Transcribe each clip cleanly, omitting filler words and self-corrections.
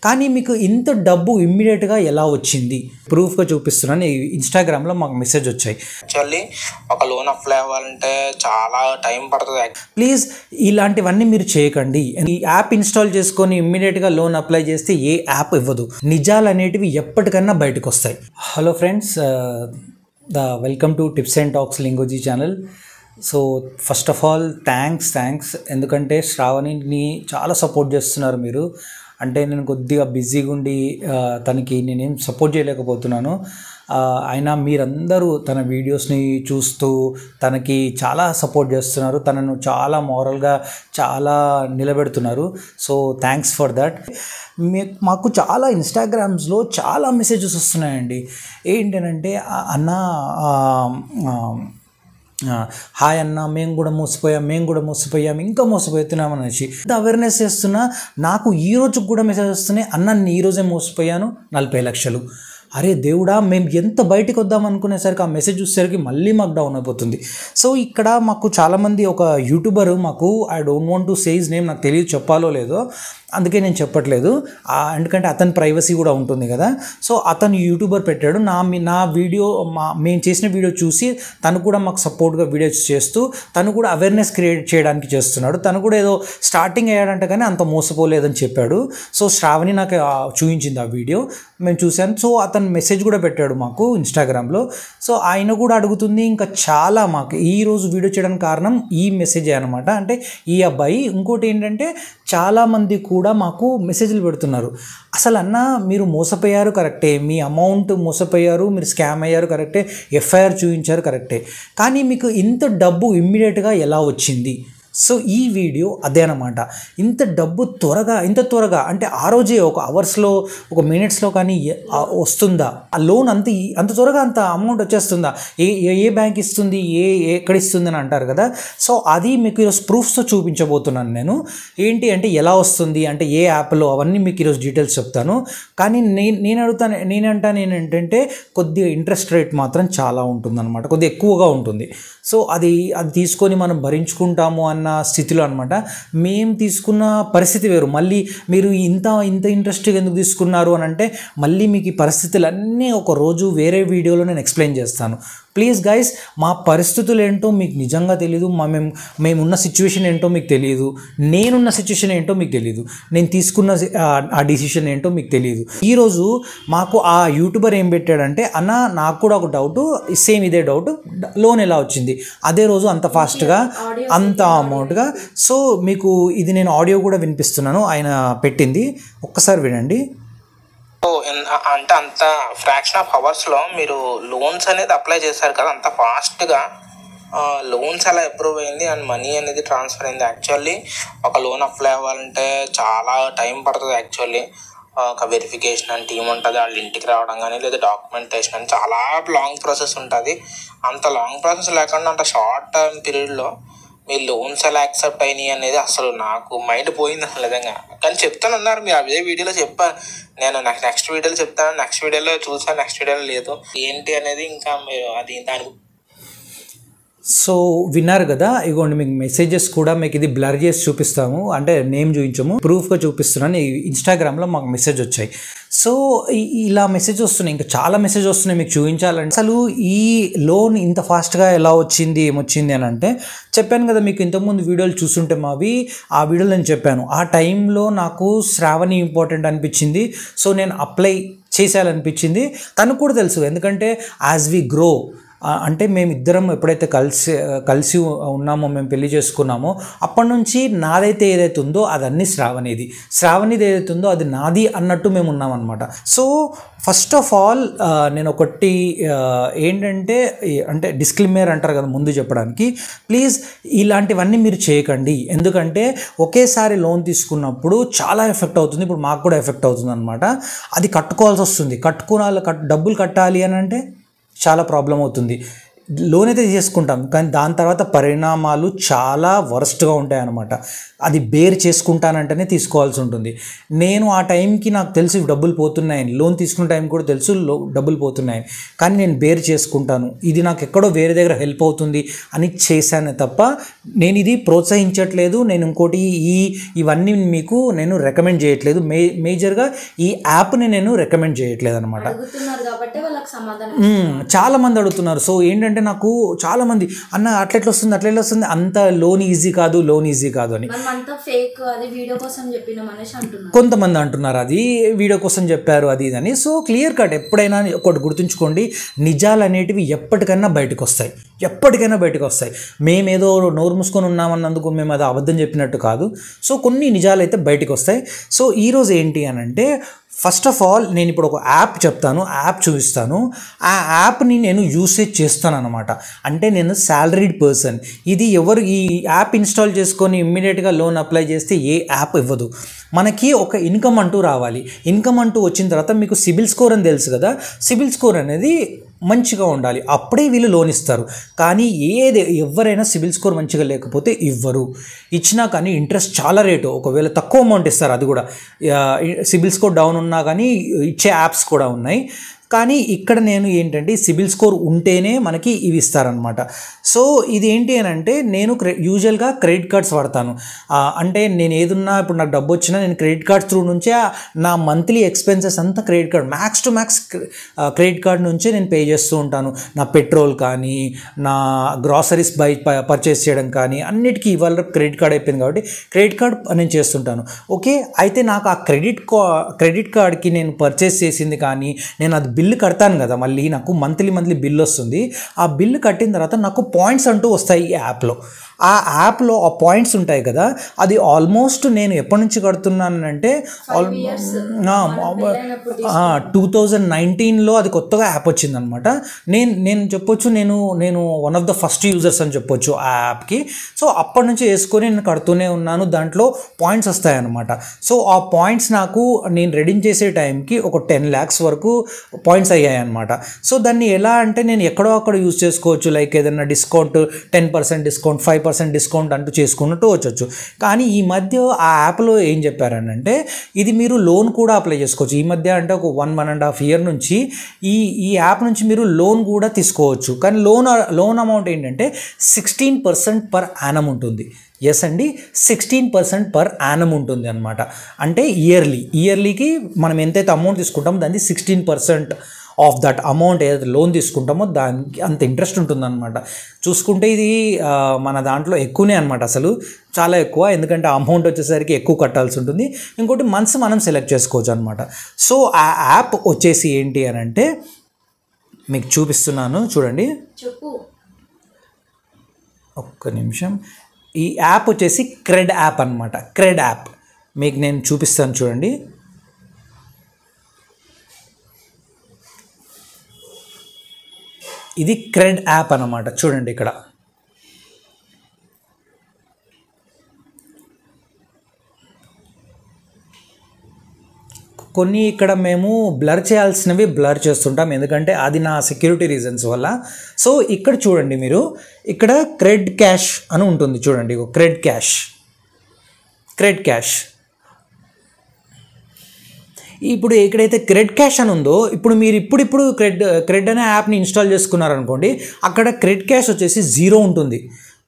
కానీ మీకు ఇంత డబ్బు ఇమ్మీడియట్గా ఎలా వచ్చింది? ప్రూఫ్గా చూపిస్తున్నాను. ఇన్స్టాగ్రామ్లో మాకు మెసేజ్ వచ్చాయి. యాక్చువల్లీ ఒక లోన్ అప్లై అవ్వాలంటే చాలా టైం పడుతుంది. ప్లీజ్ ఇలాంటివన్నీ మీరు చేయకండి. ఈ యాప్ ఇన్స్టాల్ చేసుకొని ఇమ్మీడియట్గా లోన్ అప్లై చేస్తే ఏ యాప్ ఇవ్వదు. నిజాలు అనేటివి ఎప్పటికన్నా బయటకు వస్తాయి. Hello friends, welcome to tips and talks Lingoji channel. So first of all thanks, ఎందుకంటే శ్రావణిని చాలా సపోర్ట్ చేస్తున్నారు మీరు. అంటే నేను కొద్దిగా బిజీగా ఉండి తనకి నేనేం సపోర్ట్ చేయలేకపోతున్నాను. అయినా మీరందరూ తన వీడియోస్ని చూస్తూ తనకి చాలా సపోర్ట్ చేస్తున్నారు, తనను చాలా మోరల్గా చాలా నిలబెడుతున్నారు. So thanks for that. మాకు చాలా ఇన్స్టాగ్రామ్స్లో చాలా మెసేజెస్ వస్తున్నాయండి. ఏంటంటే అన్న హాయ్ అన్న, మేము కూడా మోసపోయాం, ఇంకా మోసపోతున్నాం అనేసి అవేర్నెస్ చేస్తున్నా. నాకు ఈ రోజు కూడా మెసేజ్ వస్తున్నాయి, అన్న ఈరోజే మోసపోయాను 40 లక్షలు. అరే దేవుడా, మేము ఎంత బయటికి వద్దాం అనుకునేసరికి ఆ మెసేజ్ చూసేసరికి మళ్ళీ మాకు డౌన్ అయిపోతుంది. సో ఇక్కడ మాకు చాలామంది, ఒక యూట్యూబర్ మాకు, I don't want to say his name, నాకు తెలియదు చెప్పాలో లేదో, అందుకే నేను చెప్పట్లేదు, ఎందుకంటే అతని ప్రైవసీ కూడా ఉంటుంది కదా. సో అతను యూట్యూబర్ పెట్టాడు, నా వీడియో మేము చేసిన వీడియో చూసి తను కూడా మాకు సపోర్ట్గా వీడియోస్ చేస్తూ తను కూడా అవేర్నెస్ క్రియేట్ చేయడానికి చేస్తున్నాడు. తను కూడా ఏదో స్టార్టింగ్ అయ్యాడంట కానీ అంత మోసపోలేదని చెప్పాడు. సో శ్రావణి నాకు చూపించింది ఆ వీడియో, మేము చూశాను. సో అతను మెసేజ్ కూడా పెట్టాడు మాకు ఇన్స్టాగ్రామ్లో. సో ఆయన కూడా అడుగుతుంది, ఇంకా చాలా మాకు ఈరోజు వీడియో చేయడానికి కారణం ఈ మెసేజ్ అనమాట. అంటే ఈ అబ్బాయి. ఇంకోటి ఏంటంటే చాలామంది కూడా మాకు మెసేజ్లు పెడుతున్నారు, అసలు అన్న మీరు మోసపోయారు కరెక్టే, మీ అమౌంట్ మోసపోయారు, మీరు స్కామ్ అయ్యారు కరెక్టే, ఎఫ్ఐఆర్ చూపించారు కరెక్టే, కానీ మీకు ఇంత డబ్బు ఇమ్మీడియట్గా ఎలా వచ్చింది? సో ఈ వీడియో అదే అనమాట. ఇంత డబ్బు ఇంత త్వరగా అంటే ఆ రోజే ఒక అవర్స్లో, ఒక మినిట్స్లో కానీ వస్తుందా? ఆ లోన్ అంత త్వరగా అంత అమౌంట్ వచ్చేస్తుందా? ఏ బ్యాంక్ ఇస్తుంది, ఎక్కడ ఇస్తుంది అని అంటారు కదా. సో అది మీకు ఈరోజు ప్రూఫ్స్తో చూపించబోతున్నాను నేను. ఏంటి అంటే ఎలా వస్తుంది అంటే ఏ యాప్లో, అవన్నీ మీకు ఈరోజు డీటెయిల్స్ చెప్తాను. కానీ నేనంటాను ఏంటంటే కొద్దిగా ఇంట్రెస్ట్ రేట్ మాత్రం చాలా ఉంటుందన్నమాట, కొద్దిగా ఎక్కువగా ఉంటుంది. సో అది తీసుకొని మనం భరించుకుంటాము అన్న స్థితిలో అనమాట. మేము తీసుకున్న పరిస్థితి వేరు. మళ్ళీ మీరు ఇంత ఇంట్రెస్ట్గా ఎందుకు తీసుకున్నారు అని అంటే మళ్ళీ మీకు ఈ పరిస్థితులన్నీ ఒక రోజు వేరే వీడియోలో నేను ఎక్స్ప్లెయిన్ చేస్తాను. ప్లీజ్ గైస్, మా పరిస్థితులు ఏంటో మీకు నిజంగా తెలియదు, మేమున్న సిచ్యువేషన్ ఏంటో మీకు తెలియదు, నేనున్న సిచ్యువేషన్ ఏంటో మీకు తెలియదు, నేను తీసుకున్న ఆ డిసిషన్ ఏంటో మీకు తెలియదు. ఈరోజు మాకు ఆ యూట్యూబర్ ఏం పెట్టాడంటే, అన్న నాకు కూడా ఒక డౌట్, సేమ్ ఇదే డౌట్, లోన్ ఎలా వచ్చింది అదే రోజు అంత ఫాస్ట్గా అంత అమౌంట్గా. సో మీకు ఇది నేను ఆడియో కూడా వినిపిస్తున్నాను, ఆయన పెట్టింది, ఒక్కసారి వినండి. అంటే అంత ఫ్రాక్షన్ ఆఫ్ అవర్స్లో మీరు లోన్స్ అనేది అప్లై చేశారు కదా, అంత ఫాస్ట్గా లోన్స్ అలా అప్రూవ్ అయింది అండ్ మనీ అనేది ట్రాన్స్ఫర్ అయింది. యాక్చువల్లీ ఒక లోన్ అప్లై అవ్వాలంటే చాలా టైం పడుతుంది. యాక్చువల్లీ ఒక వెరిఫికేషన్ అని టీం ఉంటుంది, వాళ్ళు ఇంటికి రావడం కానీ లేదా డాక్యుమెంటేషన్ అని చాలా లాంగ్ ప్రాసెస్ ఉంటుంది. అంత లాంగ్ ప్రాసెస్ లేకుండా అంత షార్ట్ టైం పీరియడ్లో మీ లోన్స్ ఎలా యాక్సెప్ట్ అయినాయి అనేది అసలు నాకు మైండ్ పోయింది అసలు నిజంగా. కానీ చెప్తానన్నారు మీరు, అదే వీడియోలో చెప్పాను నేను, నెక్స్ట్ వీడియోలో చెప్తాను, నెక్స్ట్ వీడియోలో చూసాను, నెక్స్ట్ వీడియోలో లేదు ఏంటి అనేది. ఇంకా మీరు అది దాని సో విన్నారు కదా, ఇగోండి మీకు మెసేజెస్ కూడా మీకు ఇది బ్లర్ చేసి చూపిస్తాము, అంటే నేమ్ చూపించము, ప్రూఫ్గా చూపిస్తున్నాను. ఇన్స్టాగ్రామ్లో మాకు మెసేజ్ వచ్చాయి. సో ఇలా మెసేజ్ వస్తున్నాయి, ఇంకా చాలా మెసేజ్ వస్తున్నాయి మీకు చూపించాలంటే. అసలు ఈ లోన్ ఇంత ఫాస్ట్గా ఎలా వచ్చింది, ఏమొచ్చింది అని అంటే చెప్పాను కదా మీకు ఇంతకుముందు వీడియోలు చూస్తుంటే మావి, ఆ వీడియోలో నేను చెప్పాను, ఆ టైంలో నాకు శ్రావణి ఇంపార్టెంట్ అనిపించింది. సో నేను అప్లై చేసేయాలనిపించింది. తనకు కూడా తెలుసు, ఎందుకంటే యాజ్ వి గ్రో, అంటే మేమిద్దరం ఎప్పుడైతే కలిసి ఉన్నామో, మేము పెళ్లి చేసుకున్నామో అప్పటి నుంచి నాదైతే ఏదైతే ఉందో అదన్నీ శ్రావణిది ఏదైతే ఉందో అది నాది అన్నట్టు మేము ఉన్నామన్నమాట. సో ఫస్ట్ ఆఫ్ ఆల్ నేను ఒకటి ఏంటంటే, అంటే డిస్క్లైమర్ అంటారు కదా ముందు చెప్పడానికి, ప్లీజ్ ఇలాంటివన్నీ మీరు చేయకండి. ఎందుకంటే ఒకేసారి లోన్ తీసుకున్నప్పుడు చాలా ఎఫెక్ట్ అవుతుంది. ఇప్పుడు మాకు కూడా ఎఫెక్ట్ అవుతుంది అనమాట. అది కట్టుకోవాల్సి వస్తుంది. డబ్బులు కట్టాలి అని అంటే చాలా ప్రాబ్లం అవుతుంది. లోన్ అయితే తీసుకుంటాం, కానీ దాని తర్వాత పరిణామాలు చాలా వరస్ట్గా ఉంటాయి అన్నమాట. అది బేర్ చేసుకుంటానంటేనే తీసుకోవాల్సి ఉంటుంది. నేను ఆ టైంకి నాకు తెలుసు డబ్బులు పోతున్నాయని, లోన్ తీసుకున్న టైం కూడా తెలుసు డబ్బులు పోతున్నాయని, కానీ నేను బేర్ చేసుకుంటాను, ఇది నాకు ఎక్కడో వేరే దగ్గర హెల్ప్ అవుతుంది అని చేశాను తప్ప నేను ఇది ప్రోత్సహించట్లేదు. నేను ఇంకోటి ఇవన్నీ మీకు నేను రికమెండ్ చేయట్లేదు. మేజర్గా ఈ యాప్ని నేను రికమెండ్ చేయట్లేదు అనమాట. చాలామంది అడుగుతున్నారు. సో ఏంటంటే నాకు చాలామంది అన్న అట్లెట్లా వస్తుంది అంత లోన్ ఈజీ కాదు అని కొంతమంది అంటున్నారు, అది వీడియో కోసం చెప్పారు అది ఇదని. సో క్లియర్ కట్ ఎప్పుడైనా ఒకటి గుర్తుంచుకోండి, నిజాలు అనేటివి ఎప్పటికైనా బయటకు వస్తాయి. మేమేదో నోరు మూసుకొని ఉన్నామన్నందుకు మేము అది అబద్ధం చెప్పినట్టు కాదు. సో కొన్ని నిజాలు అయితే బయటకు వస్తాయి. సో ఈరోజు ఏంటి అని అంటే, ఫస్ట్ ఆఫ్ ఆల్ నేను ఇప్పుడు ఒక యాప్ చెప్తాను, యాప్ చూపిస్తాను. ఆ యాప్ని నేను యూసేజ్ చేస్తాను అనమాట. అంటే నేను సాలరీడ్ పర్సన్. ఇది ఎవరు ఈ యాప్ ఇన్స్టాల్ చేసుకొని ఇమ్మీడియట్గా లోన్ అప్లై చేస్తే ఏ యాప్ ఇవ్వదు. మనకి ఒక ఇన్కమ్ అంటూ రావాలి. ఇన్కమ్ అంటూ వచ్చిన తర్వాత మీకు సిబిల్ స్కోర్ అని తెలుసు కదా, సిబిల్ స్కోర్ అనేది మంచిగా ఉండాలి, అప్పుడే వీళ్ళు లోన్ ఇస్తారు. కానీ ఎవరైనా సిబిల్ స్కోర్ మంచిగా లేకపోతే ఇవ్వరు. ఇచ్చినా కానీ ఇంట్రెస్ట్ చాలా రేటు, ఒకవేళ తక్కువ అమౌంట్ ఇస్తారు. అది కూడా సిబిల్ స్కోర్ డౌన్ ఉన్నా కానీ ఇచ్చే యాప్స్ కూడా ఉన్నాయి. కానీ ఇక్కడ నేను ఏంటంటే సిబిల్ స్కోర్ ఉంటేనే మనకి ఇవి ఇస్తారనమాట. సో ఇది ఏంటి అని అంటే, నేను యూజువల్గా క్రెడిట్ కార్డ్స్ వాడతాను. అంటే నేను ఏదున్నా ఇప్పుడు నాకు డబ్బు వచ్చినా నేను క్రెడిట్ కార్డ్స్ త్రూ నుంచే నా మంత్లీ ఎక్స్పెన్సెస్ అంతా credit card max to max credit card నుంచే నేను పే చేస్తూ ఉంటాను. నా పెట్రోల్ కానీ, నా గ్రాసరీస్ పర్చేస్ చేయడం కానీ అన్నిటికీ ఇవాళ క్రెడిట్ కార్డ్ అయిపోయింది కాబట్టి క్రెడిట్ కార్డ్ నేను చేస్తుంటాను. ఓకే, అయితే నాకు ఆ క్రెడిట్ కార్డ్కి నేను పర్చేస్ చేసింది కానీ నేను అది బిల్లు కడతాను కదా, మళ్ళీ నాకు మంత్లీ బిల్ వస్తుంది. ఆ బిల్లు కట్టిన తర్వాత నాకు పాయింట్స్ అంటూ వస్తాయి ఈ యాప్లో. ఆ యాప్లో ఆ పాయింట్స్ ఉంటాయి కదా, అది ఆల్మోస్ట్ నేను ఎప్పటి నుంచి కడుతున్నానంటే 2019లో అది కొత్తగా యాప్ వచ్చిందనమాట. నేను చెప్పొచ్చు, నేను one of the first users అని చెప్పొచ్చు ఆ యాప్కి. సో అప్పటి నుంచి వేసుకొని నేను కడుతూనే ఉన్నాను. దాంట్లో పాయింట్స్ వస్తాయన్నమాట. సో ఆ పాయింట్స్ నాకు నేను రెడీమ్ చేసే టైంకి ఒక 10 lakhs వరకు పాయింట్స్ అయ్యాయి అనమాట. సో దాన్ని ఎలా అంటే నేను ఎక్కడో అక్కడ యూజ్ చేసుకోవచ్చు, లైక్ ఏదైనా డిస్కౌంట్ 10% డిస్కౌంట్, 5% డిస్కౌంట్ అంటూ చేసుకున్నట్టు వచ్చొచ్చు. కానీ ఈ మధ్య ఆ యాప్లో ఏం చెప్పారనంటే, ఇది మీరు లోన్ కూడా అప్లై చేసుకోవచ్చు. ఈ మధ్య అంటే ఒక 1.5 year నుంచి ఈ యాప్ నుంచి మీరు లోన్ కూడా తీసుకోవచ్చు. కానీ లోన్ అమౌంట్ ఏంటంటే 16% పర్ యానం ఉంటుంది. ఎస్ అండి, 16% పర్ యానం ఉంటుంది అనమాట. అంటే ఇయర్లీకి మనం ఎంతైతే అమౌంట్ తీసుకుంటామో దాన్ని 16% ఆఫ్ దట్ అమౌంట్ ఏదైతే లోన్ తీసుకుంటామో దానికి అంత ఇంట్రెస్ట్ ఉంటుందన్నమాట. చూసుకుంటే ఇది మన దాంట్లో ఎక్కువనే అనమాట, అసలు చాలా ఎక్కువ. ఎందుకంటే అమౌంట్ వచ్చేసరికి ఎక్కువ కట్టాల్సి ఉంటుంది. ఇంకోటి మంత్స్ మనం సెలెక్ట్ చేసుకోవచ్చు అనమాట. సో ఆ యాప్ వచ్చేసి ఏంటి అని అంటే మీకు చూపిస్తున్నాను చూడండి, ఒక్క నిమిషం. ఈ యాప్ వచ్చేసి క్రెడ్ యాప్ అనమాట. క్రెడ్ యాప్ మీకు నేను చూపిస్తాను చూడండి. ఇది క్రెడ్ యాప్ అన్నమాట. చూడండి ఇక్కడ కొన్ని ఇక్కడ మేము బ్లర్ చేయాల్సినవి బ్లర్ చేస్తుంటాం, ఎందుకంటే అది నా సెక్యూరిటీ రీజన్స్ వల్ల. సో ఇక్కడ చూడండి, మీరు ఇక్కడ క్రెడ్ క్యాష్ అని ఉంటుంది చూడండి. క్రెడ్ క్యాష్ ఇప్పుడు ఎక్కడైతే క్రెడ్ క్యాష్ అని ఉందో, ఇప్పుడు మీరు ఇప్పుడు క్రెడ్ అనే యాప్ని ఇన్స్టాల్ చేసుకున్నారనుకోండి, అక్కడ క్రెడ్ క్యాష్ వచ్చేసి 0 ఉంటుంది.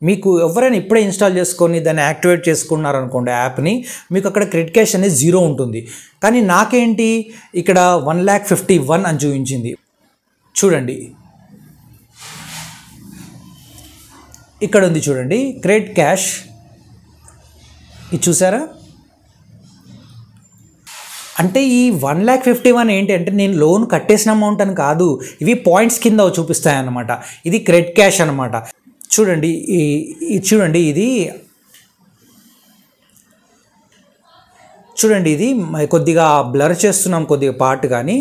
మీకు ఎవరైనా ఇప్పుడే ఇన్స్టాల్ చేసుకొని దాన్ని యాక్టివేట్ చేసుకున్నారనుకోండి యాప్ని, మీకు అక్కడ క్రెడ్ క్యాష్ అనేది 0 ఉంటుంది. కానీ నాకేంటి ఇక్కడ 1,51,000 అని చూపించింది. చూడండి ఇక్కడ ఉంది చూడండి క్రెడ్ క్యాష్, ఇది చూసారా? అంటే ఈ 1,51,000 ఏంటి అంటే నేను లోన్ కట్టేసిన అమౌంట్ అని కాదు, ఇవి పాయింట్స్ కింద చూపిస్తాయన్నమాట. ఇది క్రెడ్ క్యాష్ అనమాట. చూడండి చూడండి ఇది కొద్దిగా బ్లర్ చేస్తున్నాం కొద్దిగా పార్ట్, కానీ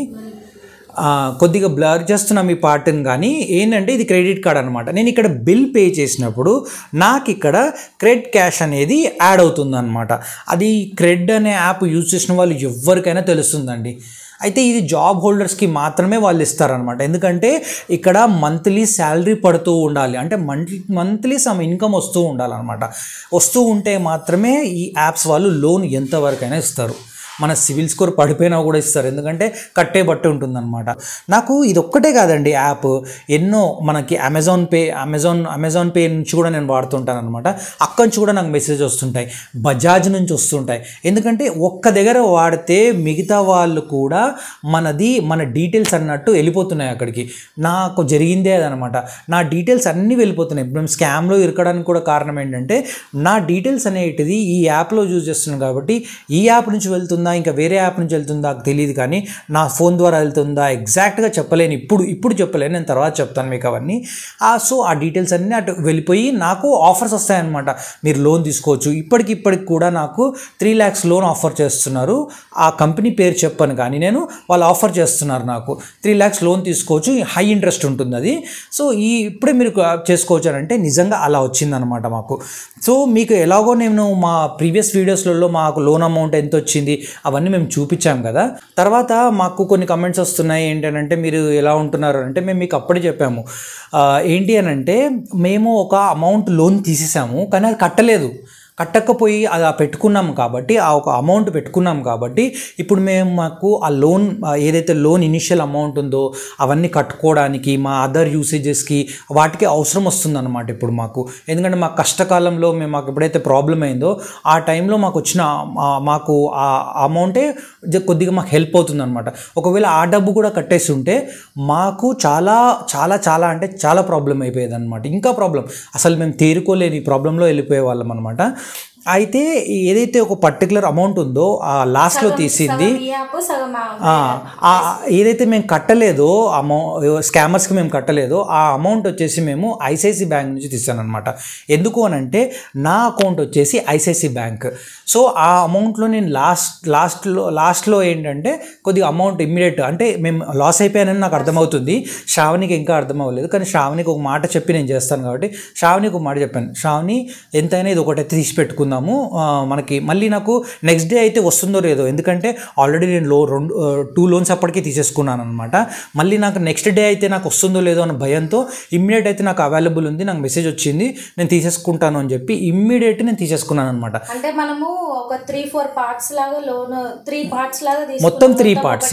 కొద్దిగా బ్లర్ చేస్తున్నా మీ పార్ట్ని, కానీ ఏంటంటే ఇది క్రెడిట్ కార్డ్ అనమాట. నేను ఇక్కడ బిల్ పే చేసినప్పుడు నాకు ఇక్కడ క్రెడిట్ క్యాష్ అనేది యాడ్ అవుతుంది అనమాట. అది క్రెడ్ అనే యాప్ యూజ్ చేసిన వాళ్ళు ఎవరికైనా తెలుస్తుందండి. అయితే ఇది జాబ్ హోల్డర్స్కి మాత్రమే వాళ్ళు ఇస్తారనమాట. ఎందుకంటే ఇక్కడ మంత్లీ శాలరీ పడుతూ ఉండాలి, అంటే మంత్లీ సమ్ ఇన్కమ్ వస్తూ ఉండాలన్నమాట. వస్తూ ఉంటే మాత్రమే ఈ యాప్స్ వాళ్ళు లోన్ ఎంతవరకైనా ఇస్తారు. మన సివిల్ స్కోర్ పడిపోయినా కూడా ఇస్తారు, ఎందుకంటే కట్టే బట్టి ఉంటుందన్నమాట. నాకు ఇది ఒక్కటే కాదండి యాప్, ఎన్నో మనకి అమెజాన్ పే నుంచి కూడా నేను వాడుతుంటాను అనమాట. అక్కడి నుంచి కూడా నాకు మెసేజ్ వస్తుంటాయి, బజాజ్ నుంచి వస్తుంటాయి. ఎందుకంటే ఒక్క దగ్గర వాడితే మిగతా వాళ్ళు కూడా మన డీటెయిల్స్ అన్నట్టు వెళ్ళిపోతున్నాయి అక్కడికి. నాకు జరిగిందే అదనమాట. నా డీటెయిల్స్ అన్నీ వెళ్ళిపోతున్నాయి. మేము స్కామ్లో ఇరకడానికి కూడా కారణం ఏంటంటే నా డీటెయిల్స్ అనేటిది ఈ యాప్లో యూజ్ చేస్తున్నాను కాబట్టి, ఈ యాప్ నుంచి వెళ్తుందా ఇంకా వేరే యాప్ నుంచి వెళ్తుందా తెలియదు, కానీ నా ఫోన్ ద్వారా వెళ్తుందా ఎగ్జాక్ట్గా చెప్పలేను. ఇప్పుడు చెప్పలేను, నేను తర్వాత చెప్తాను మీకు అవన్నీ. సో ఆ డీటెయిల్స్ అన్నీ అటు వెళ్ళిపోయి నాకు ఆఫర్స్ వస్తాయన్నమాట. మీరు లోన్ తీసుకోవచ్చు. ఇప్పటికి కూడా నాకు 3 lakhs లోన్ ఆఫర్ చేస్తున్నారు. ఆ కంపెనీ పేరు చెప్పను కానీ నేను, వాళ్ళు ఆఫర్ చేస్తున్నారు నాకు 3 lakhs లోన్ తీసుకోవచ్చు, హై ఇంట్రెస్ట్ ఉంటుంది అది. సో ఇప్పుడే మీరు చేసుకోవచ్చు అని అంటే నిజంగా అలా వచ్చిందనమాట మాకు. సో మీకు ఎలాగో నేను మా ప్రీవియస్ వీడియోస్లలో మాకు లోన్ అమౌంట్ ఎంత వచ్చింది అవన్నీ మేము చూపించాం కదా. తర్వాత మాకు కొన్ని కమెంట్స్ వస్తున్నాయి, ఏంటంటే మీరు ఎలా ఉంటున్నారు అంటే, మేము మీకు అప్పుడే చెప్పాము ఏంటి అని అంటే, మేము ఒక అమౌంట్ లోన్ తీసేసాము కానీ అది కట్టకపోయి అది పెట్టుకున్నాం కాబట్టి, ఆ ఒక అమౌంట్ పెట్టుకున్నాం కాబట్టి ఇప్పుడు మాకు ఆ లోన్ ఏదైతే లోన్ ఇనిషియల్ అమౌంట్ ఉందో అవన్నీ కట్టుకోవడానికి మా అదర్ యూసేజెస్కి వాటికి అవసరం వస్తుందన్నమాట ఇప్పుడు మాకు. ఎందుకంటే మాకు కష్టకాలంలో మాకు ఎప్పుడైతే ప్రాబ్లం అయిందో ఆ టైంలో మాకు వచ్చిన మాకు ఆ అమౌంటే కొద్దిగా మాకు హెల్ప్ అవుతుంది అనమాట. ఒకవేళ ఆ డబ్బు కూడా కట్టేసి ఉంటే మాకు చాలా చాలా చాలా అంటే చాలా ప్రాబ్లం అయిపోయేది అనమాట. ఇంకా ప్రాబ్లం, అసలు మేము తేరుకోలేని ప్రాబ్లంలో వెళ్ళిపోయే వాళ్ళం అనమాట. అయితే ఏదైతే ఒక పర్టికులర్ అమౌంట్ ఉందో ఆ లాస్ట్లో తీసింది, ఏదైతే మేము కట్టలేదో స్కామర్స్కి మేము కట్టలేదో ఆ అమౌంట్ వచ్చేసి మేము ఐసిఐసి బ్యాంక్ నుంచి తీసాను అనమాట. ఎందుకు అని అంటే నా అకౌంట్ వచ్చేసి ఐసిఐసి బ్యాంక్. సో ఆ అమౌంట్లో నేను లాస్ట్లో ఏంటంటే కొద్దిగా అమౌంట్ ఇమ్మీడియట్, అంటే మేము లాస్ అయిపోయానని నాకు అర్థమవుతుంది, శ్రావణికి ఇంకా అర్థం అవ్వలేదు. కానీ శ్రావణికి ఒక మాట చెప్పి నేను చేస్తాను కాబట్టి శ్రావణికి ఒక మాట చెప్పాను, శ్రావణి ఎంతైనా ఇది ఒకటి తీసి పెట్టుకుందాము మనకి, మళ్ళీ నాకు నెక్స్ట్ డే అయితే వస్తుందో లేదో, ఎందుకంటే ఆల్రెడీ నేను 2 లోన్స్ అప్పటికే తీసేసుకున్నాను అనమాట. మళ్ళీ నాకు నెక్స్ట్ డే అయితే నాకు వస్తుందో లేదో అన్న భయంతో ఇమ్మీడియట్ అయితే నాకు అవైలబుల్ ఉంది, నాకు మెసేజ్ వచ్చింది, నేను తీసేసుకుంటాను అని చెప్పి ఇమ్మీడియట్ నేను తీసేసుకున్నాను అనమాట. అంటే మనము ఒక 3-4 పార్ట్స్ లాగా లోన్ 3 పార్ట్స్ లాగా మొత్తం 3 parts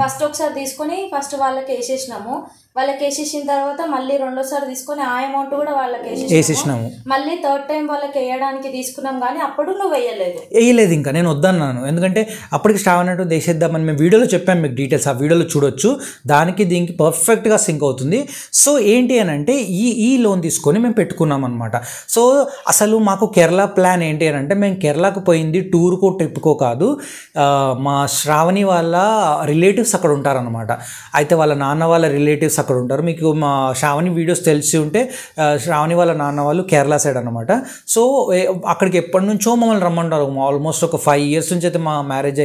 ఫస్ట్ ఒకసారి తీసుకొని ఫస్ట్ వాళ్ళకి వేసేసినాము. వాళ్ళకి వేసేసిన తర్వాత మళ్ళీ రెండోసారి తీసుకొని ఆ అమౌంట్ కూడా వాళ్ళకి వేసేసినాము. మళ్ళీ థర్డ్ టైం వాళ్ళకి వేయడానికి తీసుకున్నాం, కానీ అప్పుడు నువ్వు వేయలేదు. ఇంకా నేను వద్దన్నాను, ఎందుకంటే అప్పటికి శ్రావణట్టు దేశేద్దామని మేము వీడియోలో చెప్పాము మీకు డీటెయిల్స్, ఆ వీడియోలో చూడొచ్చు. దానికి దీనికి పర్ఫెక్ట్గా సింక్ అవుతుంది. సో ఏంటి అని అంటే ఈ లోన్ తీసుకొని మేము పెట్టుకున్నాం అనమాట. సో అసలు మాకు కేరళ ప్లాన్ ఏంటి అని అంటే, మేము కేరళకు పోయింది టూర్కో ట్రిప్కో కాదు, మా శ్రావణి వాళ్ళ రిలేటివ్స్ అక్కడ ఉంటారనమాట. అయితే వాళ్ళ నాన్న వాళ్ళ రిలేటివ్స్ అక్కడ ఉంటారు. మీకు మా శ్రావణి వీడియోస్ తెలిసి ఉంటే శ్రావణి వాళ్ళ నాన్న వాళ్ళు కేరళ సైడ్ అనమాట. సో అక్కడికి ఎప్పటి నుంచో మమ్మల్ని రమ్మంటారు. ఆల్మోస్ట్ ఒక 5 years నుంచి అయితే మా మ్యారేజ్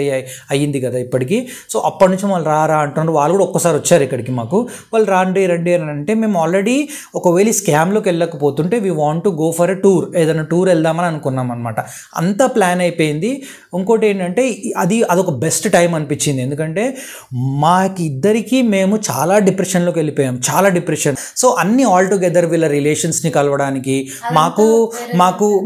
అయ్యింది కదా ఇప్పటికి. సో అప్పటి నుంచి మమ్మల్ని రా అంటున్నారు. వాళ్ళు కూడా ఒక్కసారి వచ్చారు ఇక్కడికి మాకు. వాళ్ళు రండి అని అంటే మేము ఆల్రెడీ ఒకవేళ స్కామ్లోకి వెళ్ళకపోతుంటే we want to go for a tour, ఏదైనా టూర్ వెళ్దామని అనుకున్నాం అనమాట. అంతా ప్లాన్ అయిపోయింది. ఇంకోటి ఏంటంటే అదొక బెస్ట్ టైం అనిపించింది, ఎందుకంటే మాకు ఇద్దరికి మేము చాలా డిప్రెషన్లోకి వెళ్ళిపోయాం, చాలా డిప్రెషన్. సో అన్ని ఆల్ టుగెదర్ వీళ్ళ రిలేషన్స్ని కలవడానికి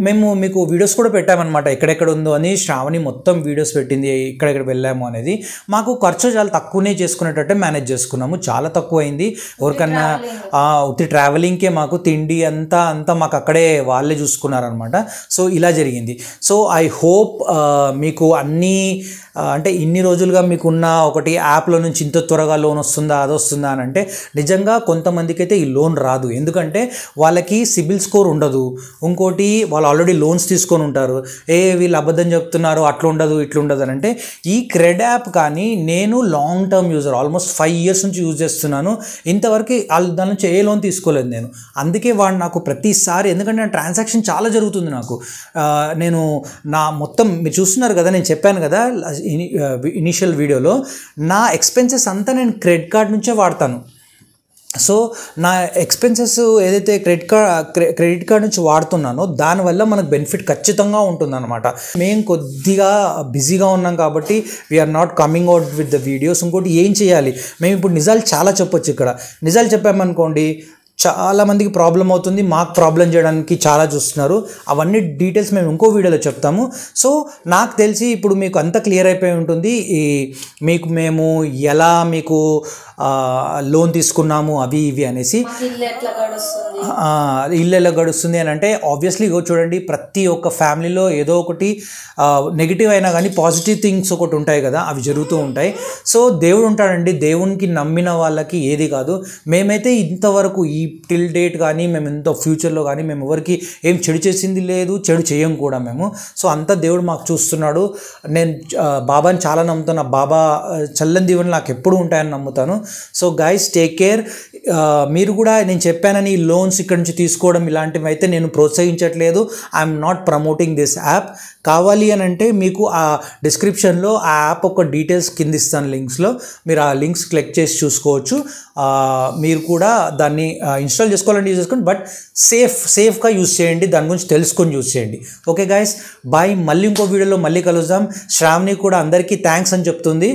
మేము మీకు వీడియోస్ కూడా పెట్టామన్నమాట, ఎక్కడెక్కడ ఉందో అని. శ్రావణి మొత్తం వీడియోస్ పెట్టింది ఎక్కడెక్కడ వెళ్ళాము అనేది. మాకు ఖర్చు చాలా తక్కువనే చేసుకునేటట్టే మేనేజ్ చేసుకున్నాము, చాలా తక్కువ అయింది. ఎవరికన్నా ఉత్తి ట్రావెలింగ్కే మాకు తిండి అంతా మాకు అక్కడే వాళ్ళే చూసుకున్నారనమాట. సో ఇలా జరిగింది. సో ఐ హోప్ మీకు అన్నీ అంటే ఇన్ని రోజులుగా మీకున్న ఒకటి యాప్లో నుంచి ఇంత త్వరగా లోన్ వస్తుందా అది వస్తుందా అని అంటే, నిజంగా కొంతమందికి అయితే ఈ లోన్ రాదు, ఎందుకంటే వాళ్ళకి సిబిల్ స్కోర్ ఉండదు. ఇంకోటి వాళ్ళు ఆల్రెడీ లోన్స్ తీసుకొని ఉంటారు. వీళ్ళు అబద్ధం చెప్తున్నారు, అట్లా ఉండదు ఇట్లా ఉండదు అని అంటే. ఈ క్రెడ్ యాప్ కానీ నేను long term user, almost 5 years నుంచి యూజ్ చేస్తున్నాను. ఇంతవరకు దాని నుంచి ఏ లోన్ తీసుకోలేదు నేను. అందుకే వాడు నాకు ప్రతిసారి, ఎందుకంటే నా ట్రాన్సాక్షన్ చాలా జరుగుతుంది నాకు. నేను నా మొత్తం మీరు చూస్తున్నారు కదా, నేను చెప్పాను కదా ఇనిషియల్ వీడియోలో, నా ఎక్స్పెన్సెస్ అంతా నేను క్రెడిట్ కార్డ్ నుంచే వాడతాను. సో నా ఎక్స్పెన్సెస్ ఏదైతే క్రెడిట్ కార్డ్ నుంచి వాడుతున్నానో దానివల్ల మనకు బెనిఫిట్ ఖచ్చితంగా ఉంటుందన్నమాట. మేము కొద్దిగా బిజీగా ఉన్నాం కాబట్టి we are not coming out with the videos. ఇంకోటి ఏం చేయాలి, మేము ఇప్పుడు నిజాలు చాలా చెప్పొచ్చు. ఇక్కడ నిజాలు చెప్పామనుకోండి చాలామందికి ప్రాబ్లం అవుతుంది, మాకు ప్రాబ్లం చేయడానికి చాలా చూస్తున్నారు. అవన్నీ డీటెయిల్స్ మేము ఇంకో వీడియోలో చెప్తాము. సో నాకు తెలిసి ఇప్పుడు మీకు అంతా క్లియర్ అయిపోయి ఉంటుంది. మేము ఎలా మీకు లోన్ తీసుకున్నాము అవి ఇవి అనేసి, ఇల్లు ఎలా గడుస్తుంది అని అంటే ఆబ్వియస్లీ చూడండి, ప్రతి ఒక్క ఫ్యామిలీలో ఏదో ఒకటి నెగిటివ్ అయినా కానీ పాజిటివ్ థింగ్స్ ఒకటి ఉంటాయి కదా, అవి జరుగుతూ ఉంటాయి. సో దేవుడు ఉంటాడండి, దేవునికి నమ్మిన వాళ్ళకి ఏది కాదు. మేమైతే ఇంతవరకు ఈ టిల్ డేట్ కానీ మేము ఇంత ఫ్యూచర్లో కానీ మేము ఎవరికి ఏం చెడు చేసింది లేదు, చెడు చేయం కూడా మేము. సో అంతా దేవుడు మాకు చూస్తున్నాడు. నేను బాబాని చాలా నమ్ముతాను, బాబా చల్లని దీవెనలు నాకు ఎప్పుడు ఉంటాయని నమ్ముతాను. So guys take care. మీరు కూడా నేను చెప్పానని లోన్స్ ఇక్కడ నుంచి తీసుకోవడం ఇలాంటివి అయితే నేను ప్రోత్సహించట్లేదు. I'm not promoting this app. కావాలి అని అంటే మీకు ఆ డిస్క్రిప్షన్లో ఆ యాప్ ఒక డీటెయిల్స్ కింద ఇస్తాను లింక్స్లో, మీరు ఆ లింక్స్ క్లిక్ చేసి చూసుకోవచ్చు. మీరు కూడా దాన్ని ఇన్స్టాల్ చేసుకోవాలంటే యూజ్ చేసుకోండి, బట్ సేఫ్గా యూజ్ చేయండి, దాని గురించి తెలుసుకొని యూజ్ చేయండి. Okay guys, bye. మళ్ళీ ఇంకో వీడియోలో మళ్ళీ కలుద్దాం. శ్రావణి కూడా అందరికీ థ్యాంక్స్ అని చెప్తుంది,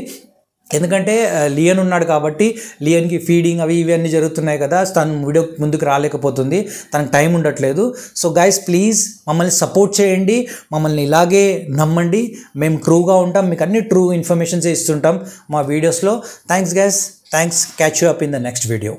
ఎందుకంటే లియన్ ఉన్నాడు కాబట్టి. లియన్కి ఫీడింగ్ అవి ఇవి అన్నీ జరుగుతున్నాయి కదా, తను వీడియో ముందుకు రాలేకపోతుంది, తనకు టైం ఉండట్లేదు. సో గైస్ ప్లీజ్ మమ్మల్ని సపోర్ట్ చేయండి, మమ్మల్ని ఇలాగే నమ్మండి. మేము ట్రూగా ఉంటాం, మీకు అన్ని ట్రూ ఇన్ఫర్మేషన్స్ ఇస్తుంటాం మా వీడియోస్లో. Thanks guys, thanks. Catch you up in the next video.